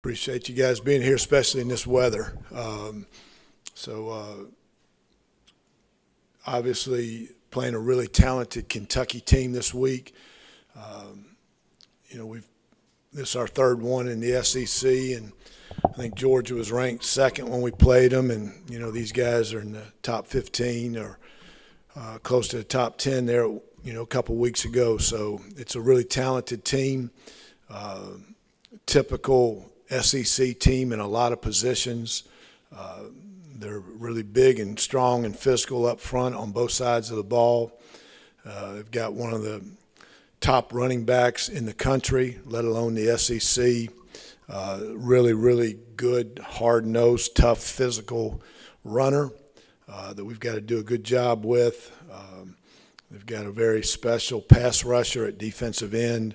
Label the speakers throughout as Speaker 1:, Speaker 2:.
Speaker 1: Appreciate you guys being here, especially in this weather. So obviously playing a really talented Kentucky team this week. Um, we've this is our third one in the SEC, and I think Georgia was ranked second when we played them, and these guys are in the top 15 or close to the top 10 there. A couple weeks ago, so it's a really talented team. Typical SEC team in a lot of positions. They're really big and strong and physical up front on both sides of the ball. They've got one of the top running backs in the country, let alone the SEC. Really, really good, hard-nosed, tough, physical runner that we've got to do a good job with. They've got a very special pass rusher at defensive end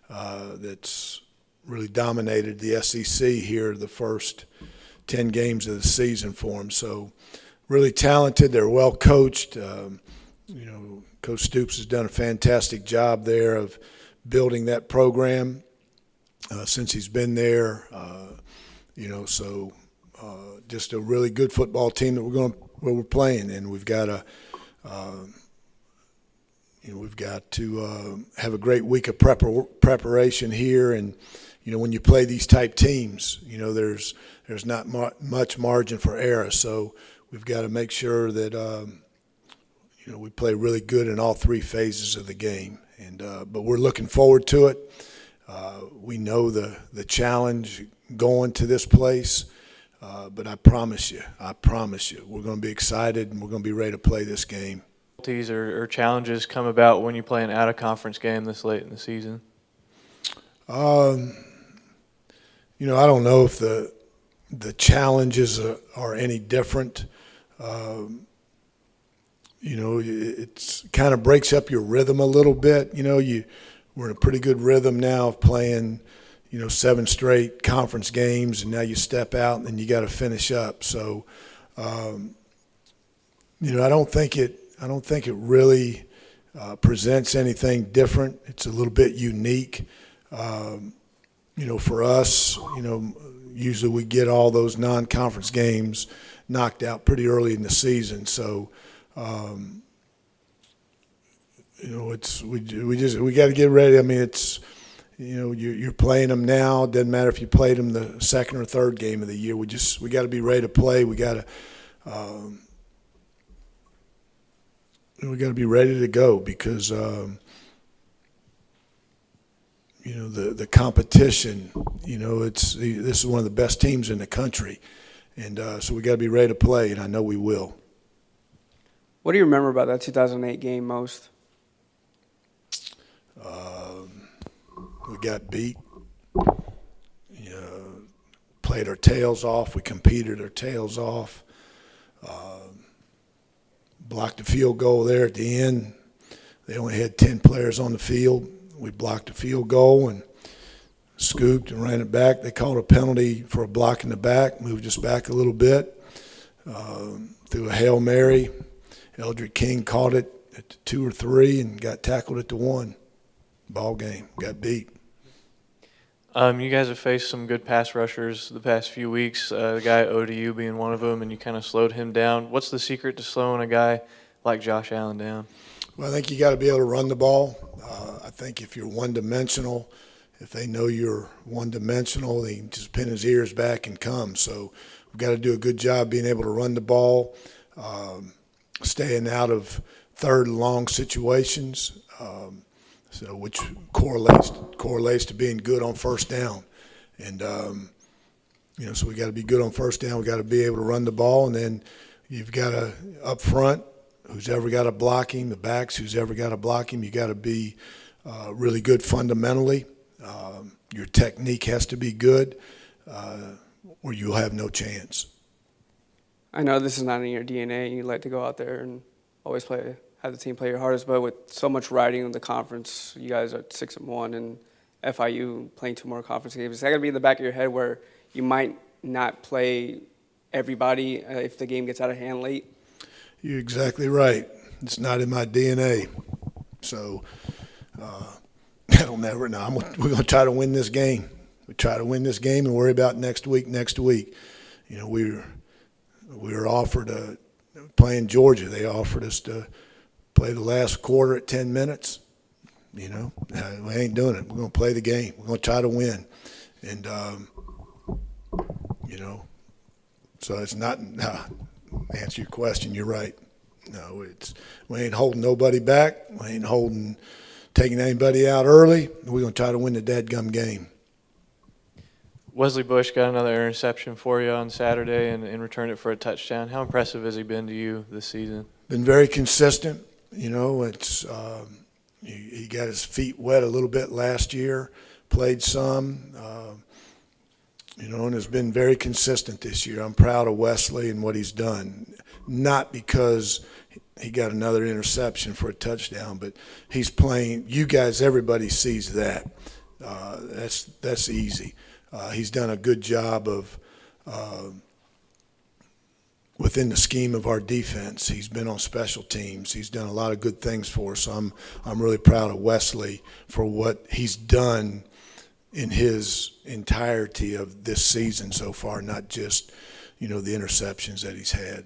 Speaker 1: that's really dominated the SEC here the first 10 games of the season for them. So really talented. They're well coached. Coach Stoops has done a fantastic job there of building that program since he's been there. Just a really good football team that we're playing, and we've got to have a great week of preparation here. And when you play these type teams, there's not much margin for error. So we've got to make sure that we play really good in all three phases of the game. And but we're looking forward to it. We know the challenge going to this place. But I promise you, we're going to be excited and we're going to be ready to play this game.
Speaker 2: Or challenges come about when you play an out-of-conference game this late in the season?
Speaker 1: I don't know if the challenges are any different. It's kind of breaks up your rhythm a little bit. We're in a pretty good rhythm now of playing, 7 straight conference games, and now you step out and then you got to finish up. So, I don't think it really presents anything different. It's a little bit unique. For us, usually we get all those non-conference games knocked out pretty early in the season. So, we got to get ready. I mean, it's you're playing them now. It doesn't matter if you played them the second or third game of the year. We got to be ready to play. We got to be ready to go because the competition. This is one of the best teams in the country, and so we got to be ready to play, and I know we will.
Speaker 3: What do you remember about that 2008 game most?
Speaker 1: We got beat. Played our tails off. We competed our tails off. Blocked a field goal there at the end. They only had 10 players on the field. We blocked a field goal and scooped and ran it back. They called a penalty for a block in the back, moved us back a little bit. Threw a Hail Mary. Eldrick King caught it at the 2 or 3 and got tackled at the 1. Ball game. Got beat.
Speaker 2: You guys have faced some good pass rushers the past few weeks, the guy ODU being one of them, and you kind of slowed him down. What's the secret to slowing a guy like Josh Allen down?
Speaker 1: Well, I think you got to be able to run the ball. I think if you're one-dimensional, if they know you're one-dimensional, they can just pin his ears back and come. So we've got to do a good job being able to run the ball, staying out of third and long situations, which correlates to being good on first down. And, so we got to be good on first down. We got to be able to run the ball. And then you've got to, up front, who's ever got to block him, the backs, who's ever got to block him, you got to be really good fundamentally. Your technique has to be good or you'll have no chance.
Speaker 3: I know this is not in your DNA. You like to go out there and always have the team play your hardest, but with so much riding in the conference, you guys are 6-1, and FIU playing 2 more conference games. Is that going to be in the back of your head where you might not play everybody if the game gets out of hand late?
Speaker 1: You're exactly right. It's not in my DNA. So that'll never. No, we're going to try to win this game. We try to win this game and worry about next week. You know, we were offered playing Georgia. They offered us to play the last quarter at 10 minutes. You know, we ain't doing it. We're going to play the game. We're going to try to win. And, you know, so it's not answer your question, you're right. No, we ain't holding nobody back. We ain't taking anybody out early. We're going to try to win the dadgum game.
Speaker 2: Wesley Bush got another interception for you on Saturday and returned it for a touchdown. How impressive has he been to you this season?
Speaker 1: Been very consistent. You know, he got his feet wet a little bit last year, played some, you know, and has been very consistent this year. I'm proud of Wesley and what he's done. Not because he got another interception for a touchdown, but he's playing. You guys, everybody sees that. That's easy. He's done a good job of within the scheme of our defense. He's been on special teams. He's done a lot of good things for us. So I'm really proud of Wesley for what he's done in his entirety of this season so far, not just, you know, the interceptions that he's had.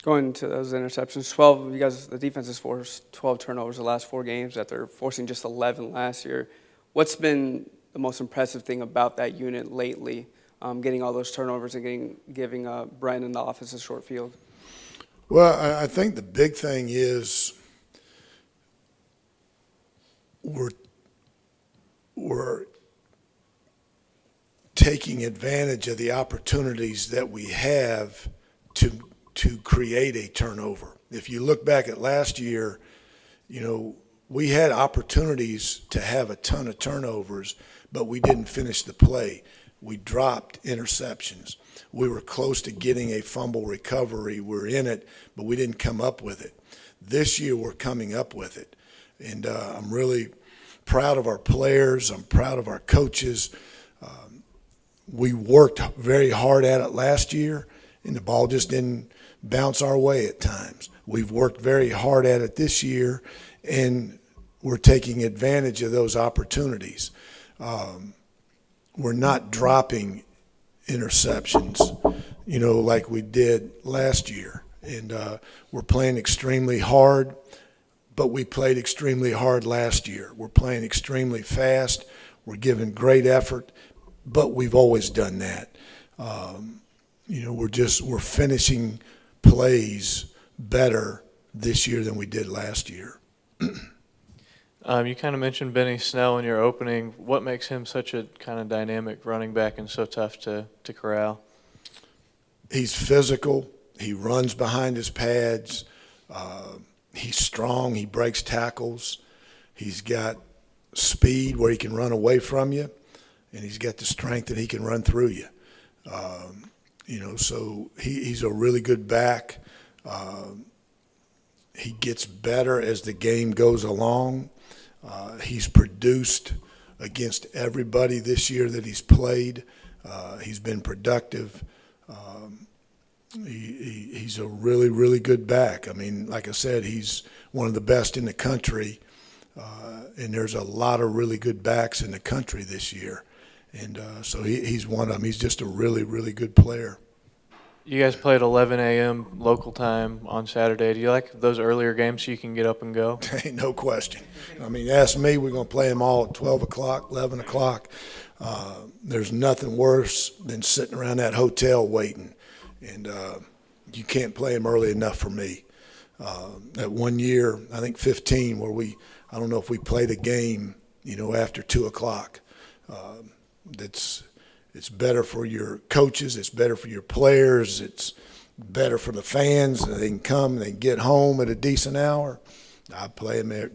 Speaker 3: Going to those interceptions, 12, you guys, the defense has forced 12 turnovers the last 4 games after forcing just 11 last year. What's been the most impressive thing about that unit lately, getting all those turnovers and giving Brandon the offense a short field?
Speaker 1: Well, I think the big thing is we're taking advantage of the opportunities that we have to create a turnover. If you look back at last year, you know, we had opportunities to have a ton of turnovers, but we didn't finish the play. We dropped interceptions. We were close to getting a fumble recovery. We're in it, but we didn't come up with it. This year we're coming up with it. And I'm really proud of our players. I'm proud of our coaches. We worked very hard at it last year, and the ball just didn't bounce our way at times. We've worked very hard at it this year, and we're taking advantage of those opportunities. We're not dropping interceptions, you know, like we did last year. And we're playing extremely hard, but we played extremely hard last year. We're playing extremely fast. We're giving great effort, but we've always done that. You know, we're finishing plays better this year than we did last year.
Speaker 2: You kind of mentioned Benny Snell in your opening. What makes him such a kind of dynamic running back and so tough to corral?
Speaker 1: He's physical. He runs behind his pads. He's strong. He breaks tackles. He's got speed where he can run away from you, and he's got the strength that he can run through you. You know, so he's a really good back. He gets better as the game goes along. He's produced against everybody this year that he's played. He's been productive. He's a really, really good back. I mean, like I said, he's one of the best in the country, and there's a lot of really good backs in the country this year. And so he's one of them. He's just a really, really good player.
Speaker 2: You guys played 11 a.m. local time on Saturday. Do you like those earlier games so you can get up and go?
Speaker 1: Ain't no question. I mean, ask me, we're going to play them all at 12 o'clock, 11 o'clock. There's nothing worse than sitting around that hotel waiting. And you can't play them early enough for me. That 1 year, I think 15, where I don't know if we played a game, you know, after 2 o'clock. It's better for your coaches. It's better for your players. It's better for the fans. They can come and they can get home at a decent hour. I play them there.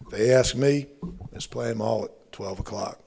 Speaker 1: If they ask me, let's play them all at 12 o'clock.